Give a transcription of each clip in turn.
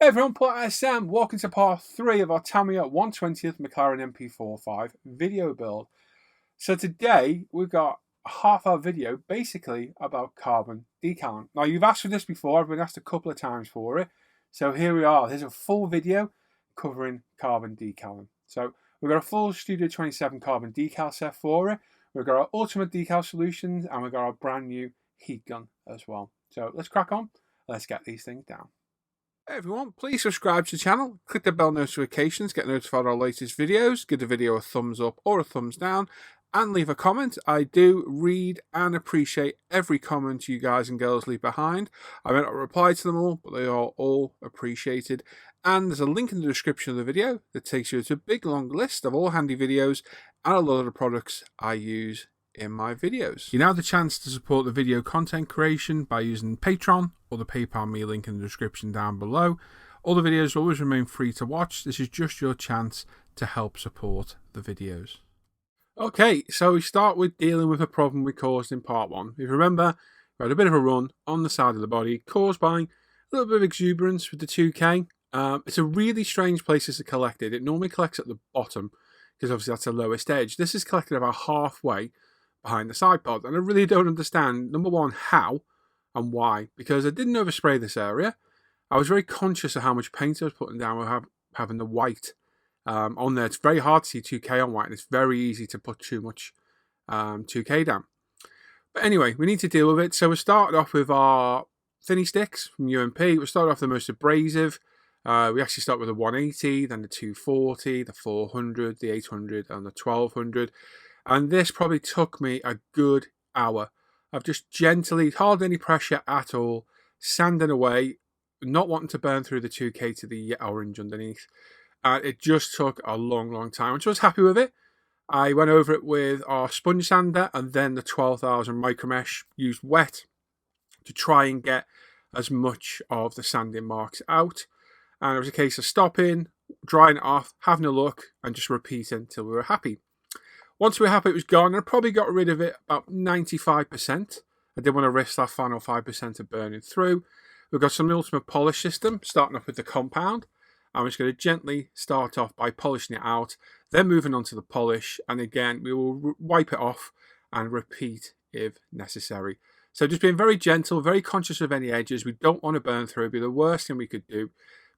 Hey everyone, Paul Sam. Welcome to part 3 of our Tamiya 120th Mclaren MP4 video build. So today we've got a half-hour video basically about carbon decaling. Now you've asked for this before, I've been asked a couple of times for it. So here we are, there's a full video covering carbon decaling. So we've got a full Studio 27 carbon decal set for it. We've got our ultimate decal solutions and we've got our brand new heat gun as well. So let's crack on, let's get these things down. Hey everyone, please subscribe to the channel, click the bell notifications, get notified of our latest videos, give the video a thumbs up or a thumbs down, and leave a comment. I do read and appreciate every comment you guys and girls leave behind. I may not reply to them all, but they are all appreciated. And there's a link in the description of the video that takes you to a big long list of all handy videos and a lot of the products I use in my videos. You now have the chance to support the video content creation by using Patreon or the PayPal me link in the description down below. All the videos always remain free to watch. This is just your chance to help support the videos. Okay, so we start with dealing with a problem we caused in part 1. If you remember, we had a bit of a run on the side of the body caused by a little bit of exuberance with the 2K. It's a really strange place to collect it. It normally collects at the bottom because obviously that's the lowest edge. This is collected about halfway behind the side pod, and I really don't understand, number one, how and why, because I didn't overspray this area. I was very conscious of how much paint I was putting down with having the white on there. It's very hard to see 2K on white, and it's very easy to put too much 2K down. But anyway, we need to deal with it. So we started off with our thinny sticks from UMP. We started off the most abrasive. We actually start with the 180, then the 240, the 400, the 800, and the 1200. And this probably took me a good hour of just gently, hardly any pressure at all, sanding away, not wanting to burn through the 2K to the orange underneath. And it just took a long, long time, which I was happy with it. I went over it with our sponge sander and then the 12,000 micromesh used wet to try and get as much of the sanding marks out. And it was a case of stopping, drying it off, having a look, and just repeating until we were happy. Once we were happy it was gone, I probably got rid of it about 95%. I didn't want to risk that final 5% of burning through. We've got some ultimate polish system, starting off with the compound. I'm just going to gently start off by polishing it out, then moving on to the polish, and again we will wipe it off and repeat if necessary. So just being very gentle, very conscious of any edges. We don't want to burn through. It would be the worst thing we could do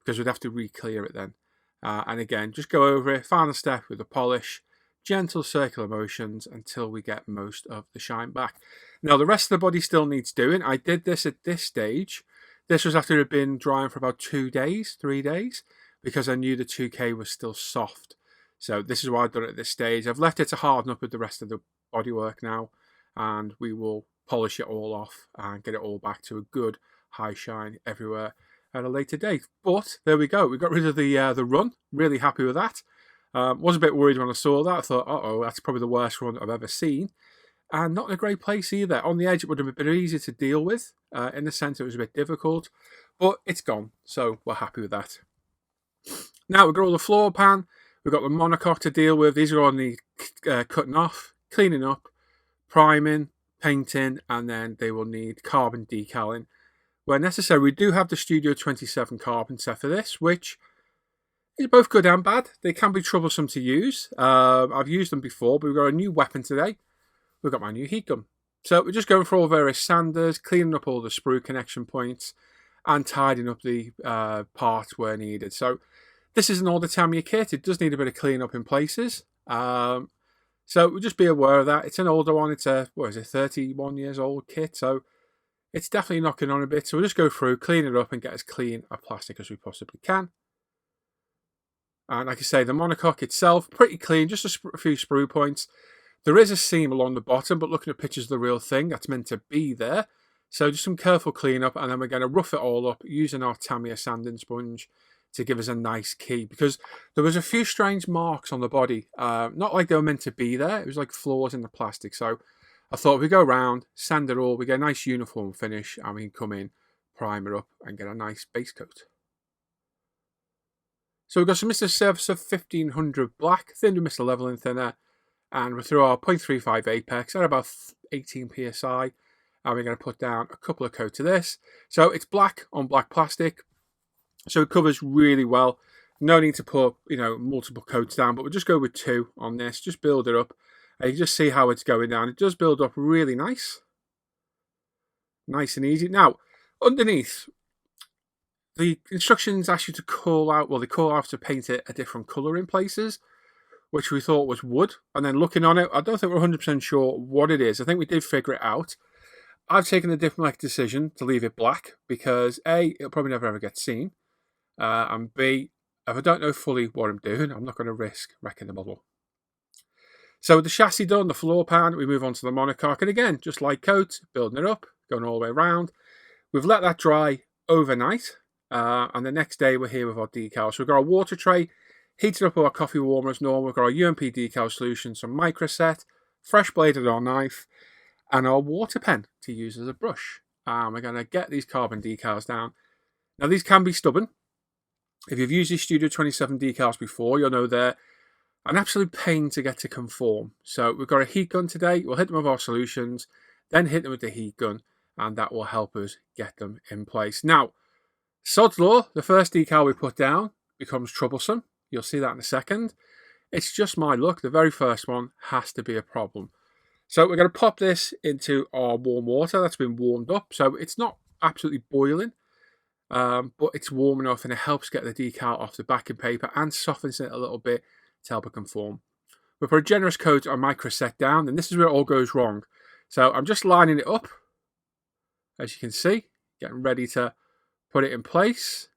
because we'd have to re-clear it then. And again, just go over it, final step with the polish. Gentle circular motions until we get most of the shine back. Now the rest of the body still needs doing. I did this at this stage. This was after it had been drying for about 3 days, because I knew the 2K was still soft. So this is why I've done it at this stage. I've left it to harden up with the rest of the bodywork now, and we will polish it all off and get it all back to a good high shine everywhere at a later date. But there we go. We got rid of the run. Really happy with that. Was a bit worried when I saw that. I thought, uh-oh, that's probably the worst run I've ever seen. And not in a great place either. On the edge, it would have been easier to deal with. In the centre, it was a bit difficult. But it's gone, so we're happy with that. Now, we've got all the floor pan. We've got the monocoque to deal with. These are all need cutting off, cleaning up, priming, painting, and then they will need carbon decaling. Where necessary, we do have the Studio 27 carbon set for this, which is both good and bad. They can be troublesome to use. I've used them before, but we've got a new weapon today. We've got my new heat gun. So we're just going for all various sanders, cleaning up all the sprue connection points, and tidying up the parts where needed. So this is an older Tamiya kit. It does need a bit of clean up in places. So we'll just be aware of that. It's an older one. It's a, 31 years old kit. So it's definitely knocking on a bit. So we'll just go through, clean it up, and get as clean a plastic as we possibly can. And like I say, the monocoque itself, pretty clean, just a few sprue points. There is a seam along the bottom, but looking at pictures of the real thing, that's meant to be there. So just some careful cleanup, and then we're going to rough it all up using our Tamiya sanding sponge to give us a nice key. Because there was a few strange marks on the body, not like they were meant to be there. It was like flaws in the plastic. So I thought if we go around, sand it all, we get a nice uniform finish, and we can come in, prime it up, and get a nice base coat. So we've got some Mr. Surface of 1500 black, thin to Mr. Leveling Thinner, and we're through our 0.35 apex at about 18 psi, and we're going to put down a couple of coats of this. So it's black on black plastic. So it covers really well. No need to put, multiple coats down, but we'll just go with 2 on this. Just build it up. And you just see how it's going down. It does build up really nice. Nice and easy. Now, underneath, the instructions ask you to call out, they call out to paint it a different colour in places, which we thought was wood. And then looking on it, I don't think we're 100% sure what it is. I think we did figure it out. I've taken the diplomatic decision to leave it black because A, it'll probably never ever get seen. And B, if I don't know fully what I'm doing, I'm not going to risk wrecking the model. So with the chassis done, the floor pan, we move on to the monocoque. And again, just light coat, building it up, going all the way around. We've let that dry overnight. And the next day we're here with our decals. So we've got our water tray, heated up with our coffee warmer as normal. We've got our UMP decal solution, some microset, fresh bladed our knife, and our water pen to use as a brush. We're going to get these carbon decals down. Now these can be stubborn. If you've used these Studio 27 decals before, you'll know they're an absolute pain to get to conform. So we've got a heat gun today. We'll hit them with our solutions, then hit them with the heat gun, and that will help us get them in place. Now, sod's law, the first decal we put down becomes troublesome. You'll see that in a second. It's just my luck. The very first one has to be a problem. So we're going to pop this into our warm water that's been warmed up. So it's not absolutely boiling, but it's warm enough and it helps get the decal off the backing paper and softens it a little bit to help it conform. We put a generous coat on microset down, and this is where it all goes wrong. So I'm just lining it up, as you can see, getting ready to put it in place.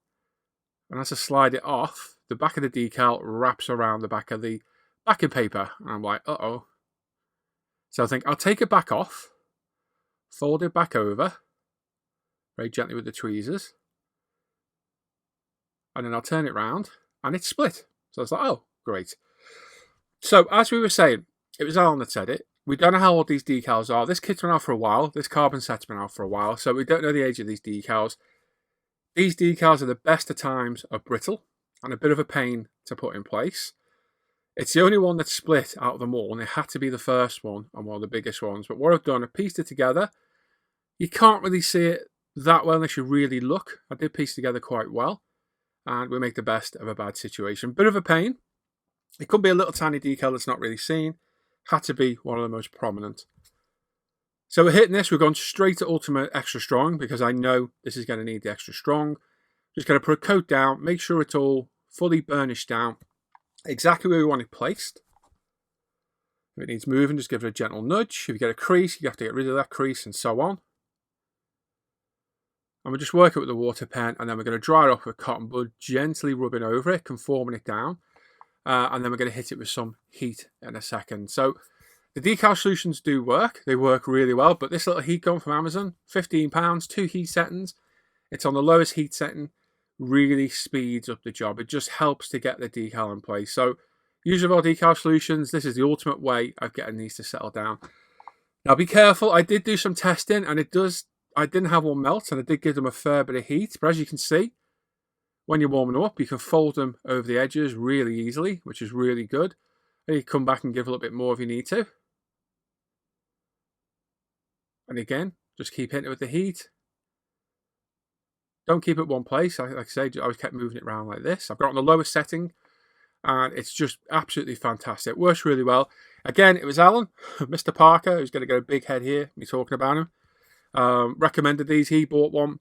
And as I slide it off, the back of the decal wraps around the back of the backing paper. And I'm like, uh-oh. So I think I'll take it back off, fold it back over, very gently with the tweezers. And then I'll turn it around, and it's split. So I was like, oh, great. So as we were saying, it was Alan that said it. We don't know how old these decals are. This kit's been out for a while. This carbon set's been out for a while. So we don't know the age of these decals. These decals are the best of times are brittle and a bit of a pain to put in place. It's the only one that's split out of them all, and it had to be the first one and one of the biggest ones. But what I've done, I pieced it together. You can't really see it that well unless you really look. I did piece together quite well, and we make the best of a bad situation. Bit of a pain. It could be a little tiny decal that's not really seen. Had to be one of the most prominent. So we're hitting this. We're going straight to Ultimate Extra Strong because I know this is going to need the extra strong. Just going to put a coat down, make sure it's all fully burnished down, exactly where we want it placed. If it needs moving, just give it a gentle nudge. If you get a crease, you have to get rid of that crease and so on. And we'll just work it with the water pen, and then we're going to dry it off with cotton bud, gently rubbing over it, conforming it down. And then we're going to hit it with some heat in a second. So the decal solutions do work. They work really well. But this little heat gun from Amazon, £15, 2 heat settings. It's on the lowest heat setting. Really speeds up the job. It just helps to get the decal in place. So use of our decal solutions. This is the ultimate way of getting these to settle down. Now be careful. I did do some testing, and I didn't have one melt, and I did give them a fair bit of heat. But as you can see, when you're warming them up, you can fold them over the edges really easily, which is really good. And you come back and give a little bit more if you need to. And again, just keep hitting it with the heat. Don't keep it one place. Like I say, I always kept moving it around like this. I've got it on the lowest setting, and it's just absolutely fantastic. It works really well. Again, it was Alan, Mr. Parker, who's going to get a big head here, me talking about him. Recommended these. He bought one.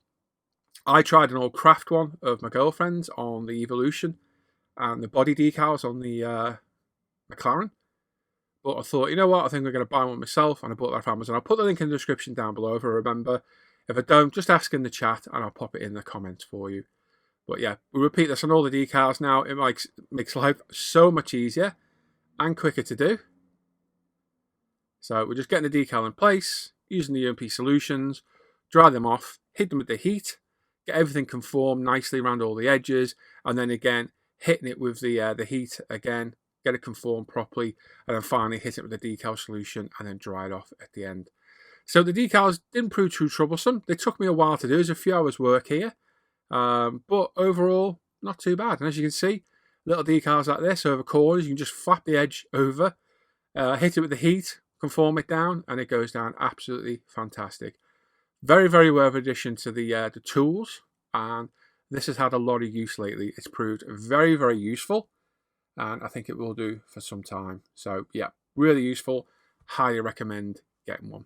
I tried an old craft one of my girlfriend's on the Evolution and the body decals on the Mclaren. But I thought, you know what, I think I'm going to buy one myself, and I bought that from Amazon. I'll put the link in the description down below if I remember. If I don't, just ask in the chat and I'll pop it in the comments for you. But yeah, we repeat this on all the decals now. It makes life so much easier and quicker to do. So we're just getting the decal in place, using the UMP solutions, dry them off, hit them with the heat, get everything conformed nicely around all the edges, and then again, hitting it with the heat again, get it conformed properly, and then finally hit it with the decal solution and then dry it off at the end. So the decals didn't prove too troublesome. They took me a while to do. There's a few hours work here. But overall, not too bad. And as you can see, little decals like this over corners, you can just flap the edge over, hit it with the heat, conform it down, and it goes down absolutely fantastic. Very, very worth addition to the tools and This has had a lot of use lately. It's proved very, very useful, and I think it will do for some time. So yeah, really useful. Highly recommend getting one.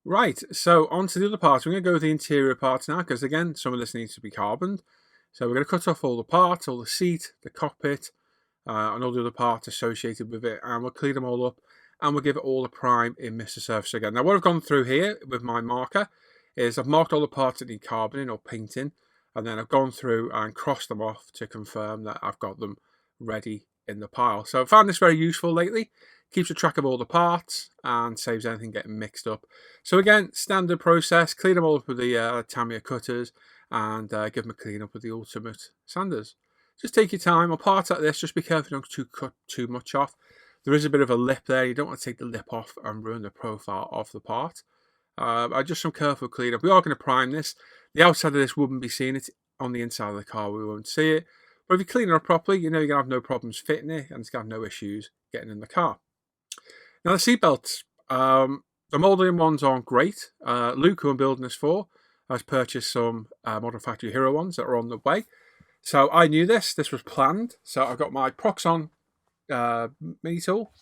Right, so on to the other parts. We're going to go with the interior parts now, because again, some of this needs to be carboned. So we're going to cut off all the parts, all the seat, the cockpit, and all the other parts associated with it, and we'll clean them all up, and we'll give it all a prime in Mr. Surfacer again. Now what I've gone through here with my marker is I've marked all the parts that need carboning or painting, and then I've gone through and crossed them off to confirm that I've got them ready in the pile. So I found this very useful lately. Keeps a track of all the parts and saves anything getting mixed up. So again, standard process, clean them all up with the Tamiya cutters and give them a clean up with the ultimate sanders. Just take your time. On parts like this, just be careful not to cut too much off. There is a bit of a lip there. You don't want to take the lip off and ruin the profile of the part. Just some careful cleanup. We are going to prime this. The outside of this wouldn't be seen. It's on the inside of the car. We won't see it. But if you clean it up properly, you know you're going to have no problems fitting it and it's going to have no issues getting in the car. Now the seatbelts, the molding ones aren't great. Luke, who I'm building this for, has purchased some Modern Factory Hero ones that are on the way. So I knew this was planned. So I got my Proxxon mini tool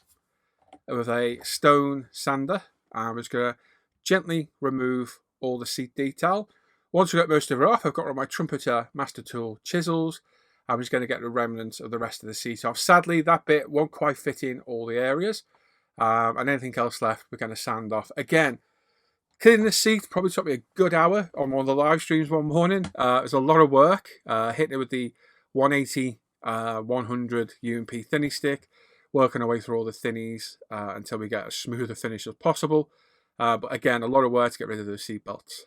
with a stone sander. I'm just going to gently remove all the seat detail. Once I've got most of it off, I've got all my Trumpeter Master Tool chisels. I'm just going to get the remnants of the rest of the seat off. Sadly, that bit won't quite fit in all the areas. And anything else left, we're going to sand off. Again, cleaning the seat probably took me a good hour on one of the live streams one morning. It was a lot of work, hitting it with the 180, 100 UMP thinny stick, working our way through all the thinnies until we get as smooth a finish as possible. But again, a lot of work to get rid of those seat belts.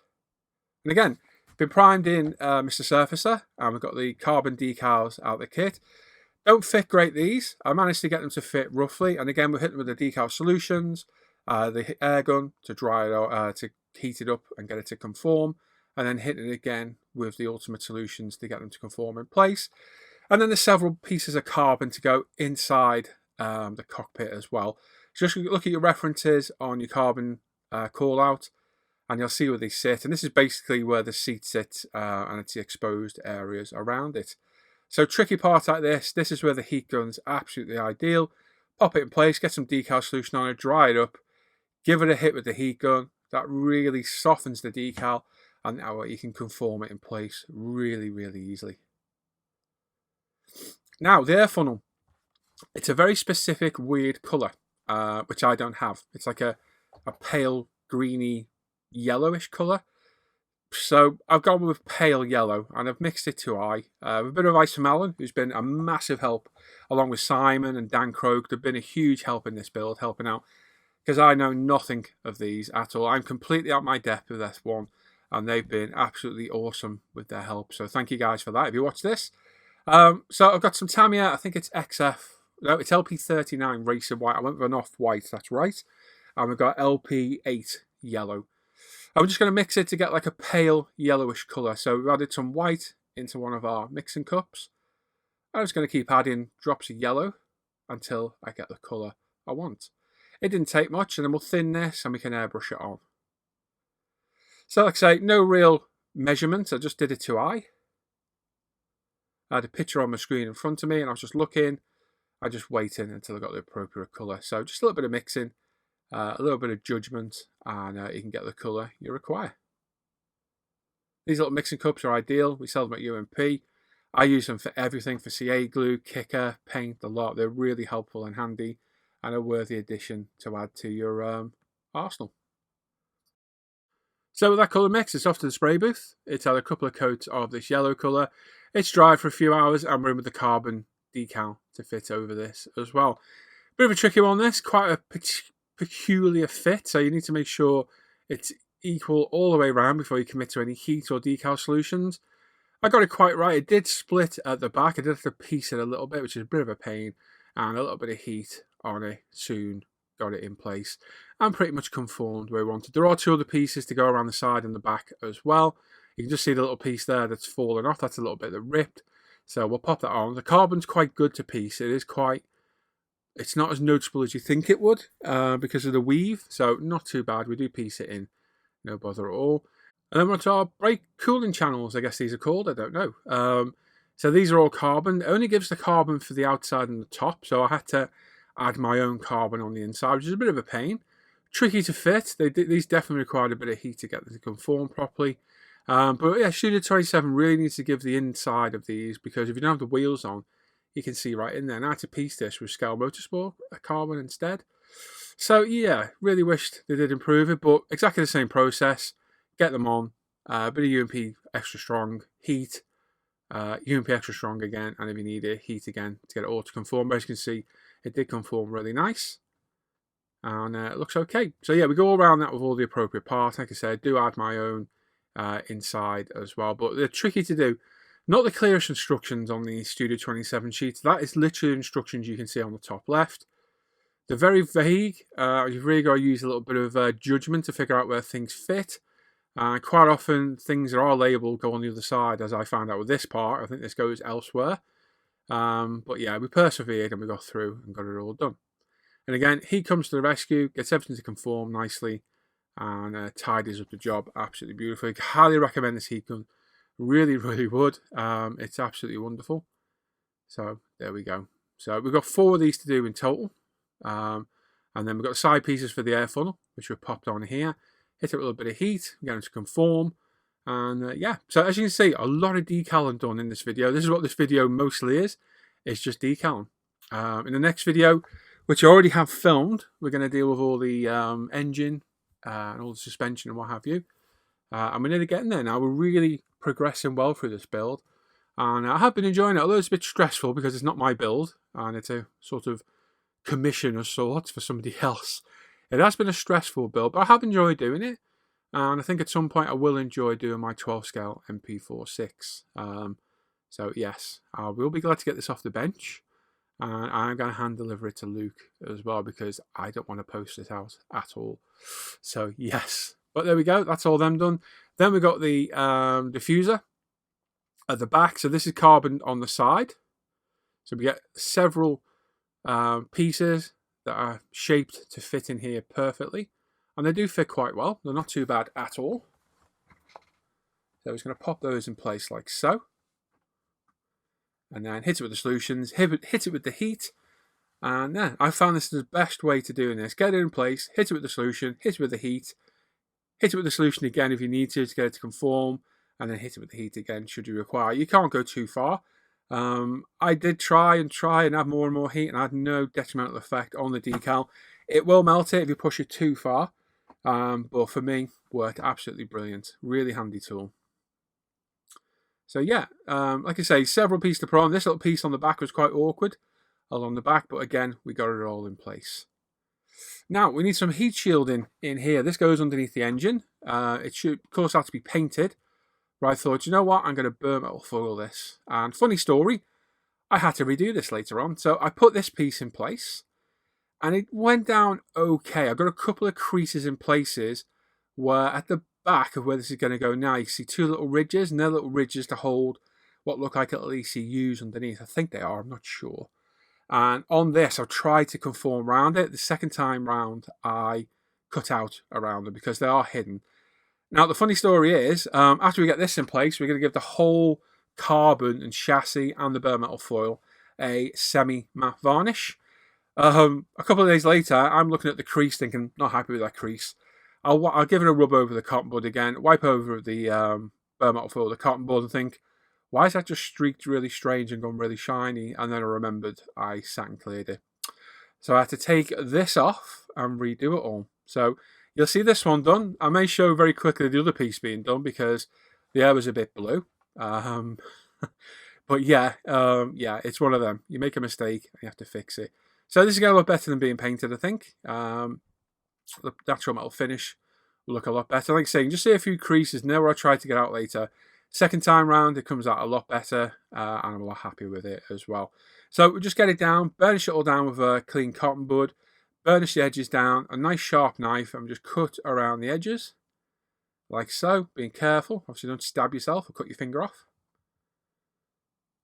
And again, been primed in Mr. Surfacer, and we've got the carbon decals out of the kit. Don't fit great, these. I managed to get them to fit roughly, and again we're hitting with the decal solutions, the air gun to dry it out, to heat it up and get it to conform, and then hitting it again with the ultimate solutions to get them to conform in place. And then there's several pieces of carbon to go inside the cockpit as well. Just look at your references on your carbon call out, and you'll see where they sit. And this is basically where the seat sits, and it's the exposed areas around it. So tricky part like this is where the heat gun's absolutely ideal. Pop it in place, get some decal solution on it, dry it up, give it a hit with the heat gun. That really softens the decal, and that way you can conform it in place really, really easily. Now, the air funnel. It's a very specific, weird colour, which I don't have. It's like a pale, greeny, yellowish colour. So I've gone with pale yellow, and I've mixed it to eye. A bit of ice from Alan, who's been a massive help, along with Simon and Dan Croak. They've been a huge help in this build, helping out, because I know nothing of these at all. I'm completely out my depth with S1, and they've been absolutely awesome with their help. So thank you guys for that, if you watch this. So I've got some Tamiya, I think it's XF, no, it's LP39 Racer White. I went with an off-white, that's right. And we've got LP8 Yellow. I'm just going to mix it to get like a pale yellowish colour. So we've added some white into one of our mixing cups. I'm just going to keep adding drops of yellow until I get the colour I want. It didn't take much, and then we'll thin this and we can airbrush it on. So like I say, no real measurements, I just did it to eye. I had a picture on my screen in front of me and I was just looking, I just waited until I got the appropriate colour. So just a little bit of mixing, a little bit of judgment, and you can get the colour you require. These little mixing cups are ideal. We sell them at UMP. I use them for everything, for CA glue, kicker, paint, a lot. They're really helpful and handy, and a worthy addition to add to your arsenal. So with that colour mix, it's off to the spray booth. It's had a couple of coats of this yellow colour. It's dried for a few hours, and we're in with the carbon decal to fit over this as well. Bit of a tricky one, this. Quite a peculiar fit, so you need to make sure it's equal all the way around before you commit to any heat or decal solutions. I got it quite right. It did split at the back. I did have to piece it a little bit, which is a bit of a pain, and a little bit of heat on it soon got it in place and pretty much conformed where we wanted. There are 2 other pieces to go around the side and the back as well. You can just see the little piece there that's fallen off. That's a little bit that ripped. So we'll pop that on. The carbon's quite good to piece. It's not as noticeable as you think it would because of the weave. So not too bad. We do piece it in. No bother at all. And then we're to our brake cooling channels, I guess these are called. I don't know. So these are all carbon. It only gives the carbon for the outside and the top. So I had to add my own carbon on the inside, which is a bit of a pain. Tricky to fit. These definitely required a bit of heat to get them to conform properly. But yeah, Studio 27 really needs to give the inside of these, because if you don't have the wheels on, you can see right in there. And I had to piece this with Scale Motorsport carbon instead. So yeah, really wished they did improve it, but exactly the same process. Get them on, a bit of UMP extra strong, heat, UMP extra strong again, and if you need it, heat again to get it all to conform. But as you can see, it did conform really nice, and it looks okay. So yeah, we go all around that with all the appropriate parts. Like I said, I do add my own inside as well, but they're tricky to do. Not the clearest instructions on the Studio 27 sheets. That is literally instructions you can see on the top left. They're very vague. You've really got to use a little bit of judgment to figure out where things fit. Quite often, things that are labelled go on the other side, as I found out with this part. I think this goes elsewhere. But yeah, we persevered and we got through and got it all done. And again, he comes to the rescue, gets everything to conform nicely, and tidies up the job absolutely beautifully. Highly recommend this heat gun. Really, really would. It's absolutely wonderful. So there we go. So we've got 4 of these to do in total. And then we've got side pieces for the air funnel, which we've popped on here. Hit it with a little bit of heat, get them to conform. And yeah, so as you can see, a lot of decaling done in this video. This is what this video mostly is. It's just decaling. In the next video, which I already have filmed, we're going to deal with all the engine and all the suspension and what have you. And we're nearly getting there now. We're really progressing well through this build. And I have been enjoying it, although it's a bit stressful because it's not my build. And it's a sort of commission of sorts for somebody else. It has been a stressful build, but I have enjoyed doing it. And I think at some point I will enjoy doing my 12 scale MP4 6. So yes, I will be glad to get this off the bench. And I'm going to hand deliver it to Luke as well, because I don't want to post it out at all. So yes, but there we go. That's all them done. Then we got the diffuser at the back. So this is carbon on the side. So we get several pieces that are shaped to fit in here perfectly, and they do fit quite well. They're not too bad at all. So I'm just going to pop those in place like so, and then hit it with the solutions, hit it with the heat. And then I found this is the best way to doing this. Get it in place, hit it with the solution, hit it with the heat, hit it with the solution again if you need to get it to conform, and then hit it with the heat again should you require. You can't go too far. I did try and add more and more heat, and I had no detrimental effect on the decal. It will melt it if you push it too far, but for me, worked absolutely brilliant. Really handy tool. So yeah, like I say, several pieces to put on. This little piece on the back was quite awkward along the back, but again, we got it all in place. Now, we need some heat shielding in here. This goes underneath the engine. It should, of course, have to be painted. But I thought, you know what, I'm going to burn metal foil this. And funny story, I had to redo this later on. So I put this piece in place, and it went down okay. I've got a couple of creases in places where at the back of where this is going to go now, you can see 2 little ridges, and they're little ridges to hold what look like little ECUs underneath. I think they are, I'm not sure. And on this, I've tried to conform around it. The second time round, I cut out around them because they are hidden. Now, the funny story is, after we get this in place, we're going to give the whole carbon and chassis and the bare metal foil a semi-matte varnish. A couple of days later, I'm looking at the crease thinking, not happy with that crease. I'll give it a rub over the cotton bud again, wipe over the bare metal foil, the cotton bud, and think, why is that just streaked really strange and gone really shiny? And then I remembered I sat and cleared it. So I had to take this off and redo it all. So you'll see this one done. I may show very quickly the other piece being done because the air was a bit blue. But yeah, it's one of them. You make a mistake, you have to fix it. So this is going to look better than being painted, I think. the natural metal finish will look a lot better. Like I say, just see a few creases, and there where I tried to get out later. Second time round, it comes out a lot better, and I'm a lot happy with it as well. So we'll just get it down, burnish it all down with a clean cotton bud, burnish the edges down, a nice sharp knife, and just cut around the edges, like so, being careful. Obviously don't stab yourself or cut your finger off.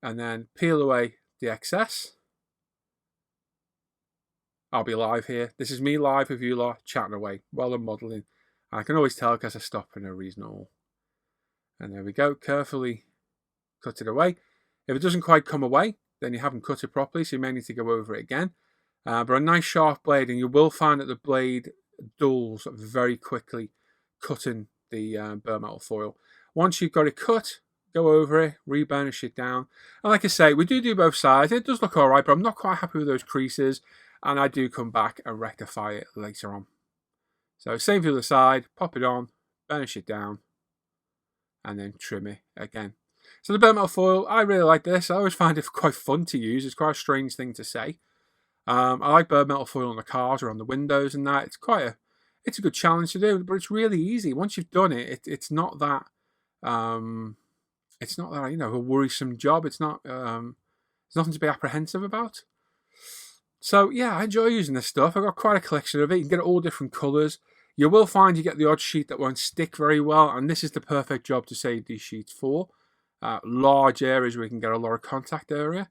And then peel away the excess. I'll be live here. This is me live with you lot, chatting away while I'm modelling. I can always tell because I stop for no reason at all. And there we go, carefully cut it away. If it doesn't quite come away, then you haven't cut it properly, so you may need to go over it again. But a nice sharp blade, and you will find that the blade dulls very quickly cutting the bare metal foil. Once you've got it cut, go over it, re-burnish it down. And like I say, we do both sides. It does look all right, but I'm not quite happy with those creases, and I do come back and rectify it later on. So same for the other side, pop it on, burnish it down, and then trim it again. So the bare metal foil, I really like this. I always find it quite fun to use. It's quite a strange thing to say. I like bare metal foil on the cars or on the windows and that. It's a good challenge to do, but it's really easy. Once you've done it, it's not that a worrisome job. It's not there's nothing to be apprehensive about. So yeah, I enjoy using this stuff. I've got quite a collection of it. You can get it all different colours. You will find you get the odd sheet that won't stick very well, and this is the perfect job to save these sheets for. Large areas where you can get a lot of contact area.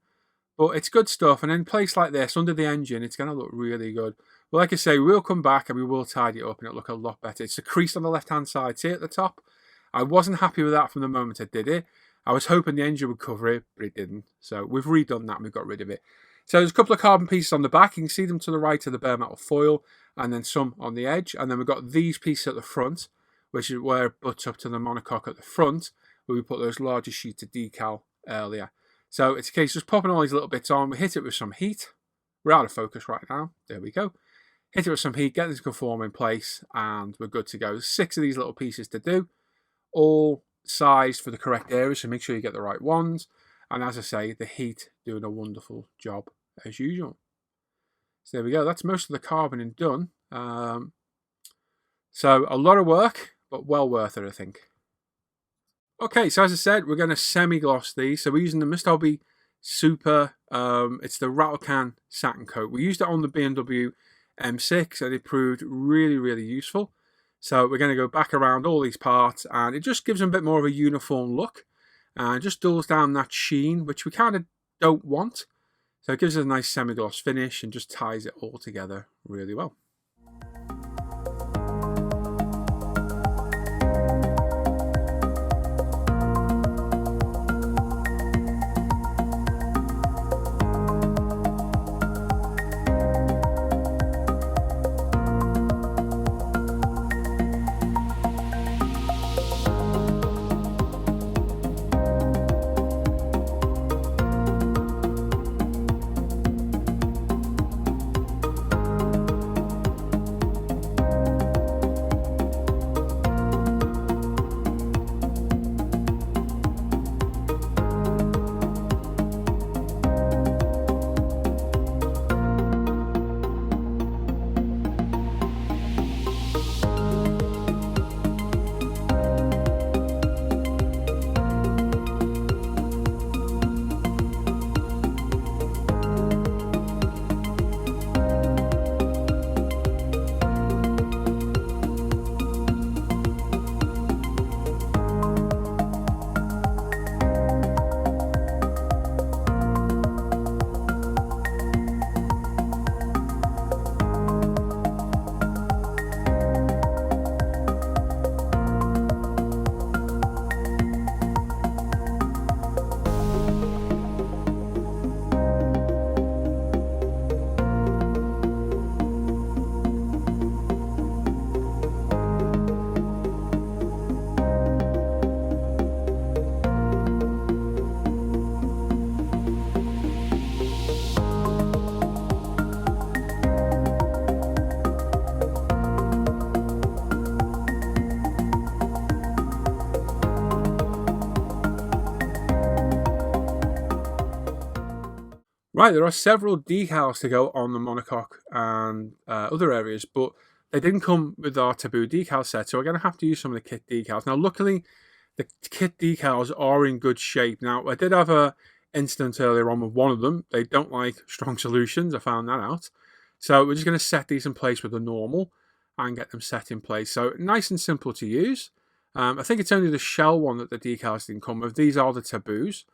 But it's good stuff, and in a place like this, under the engine, it's going to look really good. But like I say, we'll come back and we will tidy it up and it'll look a lot better. It's a crease on the left-hand side, see at the top? I wasn't happy with that from the moment I did it. I was hoping the engine would cover it, but it didn't. So we've redone that and we've got rid of it. So there's a couple of carbon pieces on the back. You can see them to the right of the bare metal foil, and then some on the edge. And then we've got these pieces at the front, which is where it butts up to the monocoque at the front, where we put those larger sheets of decal earlier. So it's a case of just popping all these little bits on. We hit it with some heat. We're out of focus right now. There we go. Hit it with some heat, get this to conform in place, and we're good to go. There's 6 of these little pieces to do, all sized for the correct areas, so make sure you get the right ones. And as I say, the heat doing a wonderful job as usual. So there we go. That's most of the carboning done. So a lot of work, but well worth it, I think. Okay, so as I said, we're going to semi-gloss these. So we're using the Mr. Hobby Super. It's the rattle can satin coat. We used it on the BMW M6 and it proved really, really useful. So we're going to go back around all these parts, and it just gives them a bit more of a uniform look. And just dulls down that sheen, which we kind of don't want. So it gives us a nice semi-gloss finish and just ties it all together really well. Right, there are several decals to go on the monocoque and other areas, but they didn't come with our Taboo decal set, so we're going to have to use some of the kit decals. Now, luckily, the kit decals are in good shape. Now, I did have a incident earlier on with one of them. They don't like strong solutions. I found that out. So we're just going to set these in place with the normal and get them set in place. So nice and simple to use. I think it's only the shell one that the decals didn't come with. These are the Taboos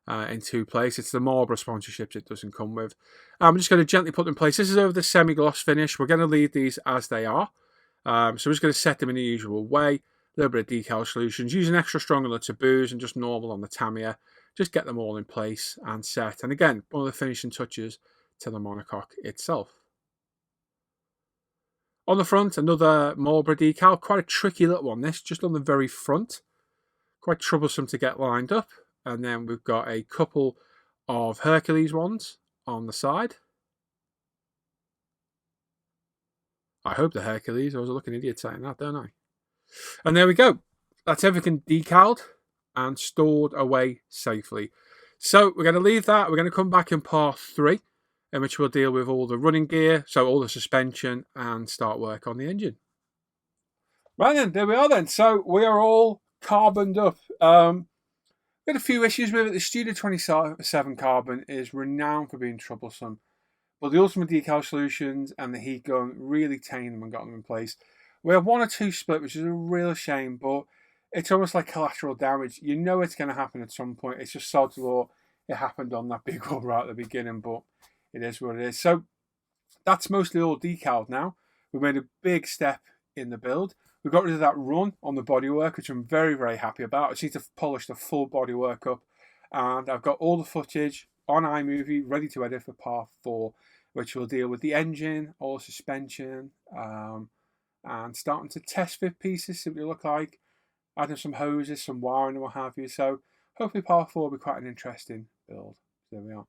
in 2 places. It's the Marlboro sponsorships it doesn't come with. I'm just going to gently put them in place. This is over the semi-gloss finish. We're going to leave these as they are. So we're just going to set them in the usual way. A little bit of decal solutions, using extra strong on the Taboos and just normal on the Tamiya. Just get them all in place and set. And again, one of the finishing touches to the monocoque itself. On the front, another Marlboro decal. Quite a tricky little one, this, just on the very front. Quite troublesome to get lined up. And then we've got a couple of Hercules ones on the side. I hope the Hercules. I was a looking idiot saying that, don't I? And there we go. That's everything decaled and stored away safely. So we're going to leave that. We're going to come back in part 3, in which we'll deal with all the running gear, so all the suspension, and start work on the engine. Right then, there we are then. So we are all carboned up. We had a few issues with it. The Studio 27 carbon is renowned for being troublesome, but the Ultimate Decal Solutions and the heat gun really tamed them and got them in place. We have 1 or 2 split, which is a real shame, but it's almost like collateral damage. You know it's going to happen at some point. It's just sod's law. It happened on that big one right at the beginning, but it is what it is. So that's mostly all decaled now. We made a big step in the build. We got rid of that run on the bodywork, which I'm very, very happy about. I just need to polish the full bodywork up. And I've got all the footage on iMovie ready to edit for part 4, which will deal with the engine, all suspension, and starting to test fit pieces, see what they look like, adding some hoses, some wiring and what have you. So hopefully part 4 will be quite an interesting build. So there we are.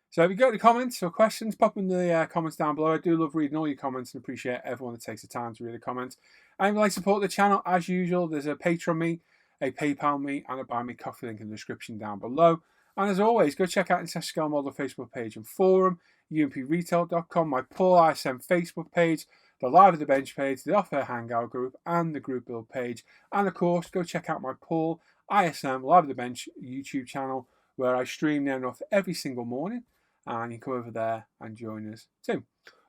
So if you got any comments or questions, pop in the comments down below. I do love reading all your comments and appreciate everyone that takes the time to read the comments. And if you'd like to support the channel, as usual, there's a Patreon me, a PayPal me, and a Buy Me Coffee link in the description down below. And as always, go check out International Scale Model Facebook page and forum, umpretail.com, my Paul ISM Facebook page, the Live at the Bench page, the Off Air Hangout group, and the group build page. And of course, go check out my Paul ISM Live at the Bench YouTube channel, where I stream near enough every single morning. And you can come over there and join us too.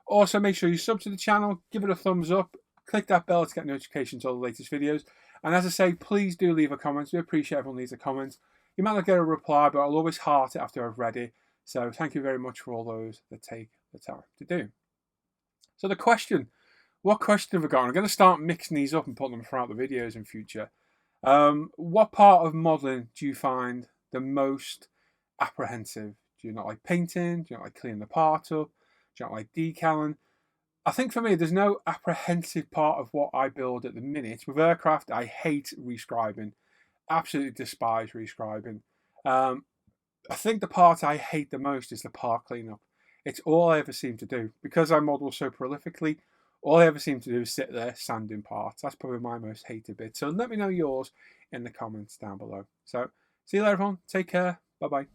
Also, make sure you sub to the channel, give it a thumbs up, click that bell to get notifications of all the latest videos. And as I say, please do leave a comment. We appreciate everyone leaves a comment. You might not get a reply, but I'll always heart it after I've read it. So thank you very much for all those that take the time to do. So the question, what question have we got? I'm going to start mixing these up and put them throughout the videos in future. What part of modelling do you find the most apprehensive? Do you not like painting? Do you not like cleaning the part up? Do you not like decaling? I think for me, there's no apprehensive part of what I build at the minute. With aircraft, I hate rescribing. Absolutely despise rescribing. I think the part I hate the most is the part cleanup. It's all I ever seem to do. Because I model so prolifically, all I ever seem to do is sit there sanding parts. That's probably my most hated bit. So let me know yours in the comments down below. So see you later, everyone. Take care. Bye-bye.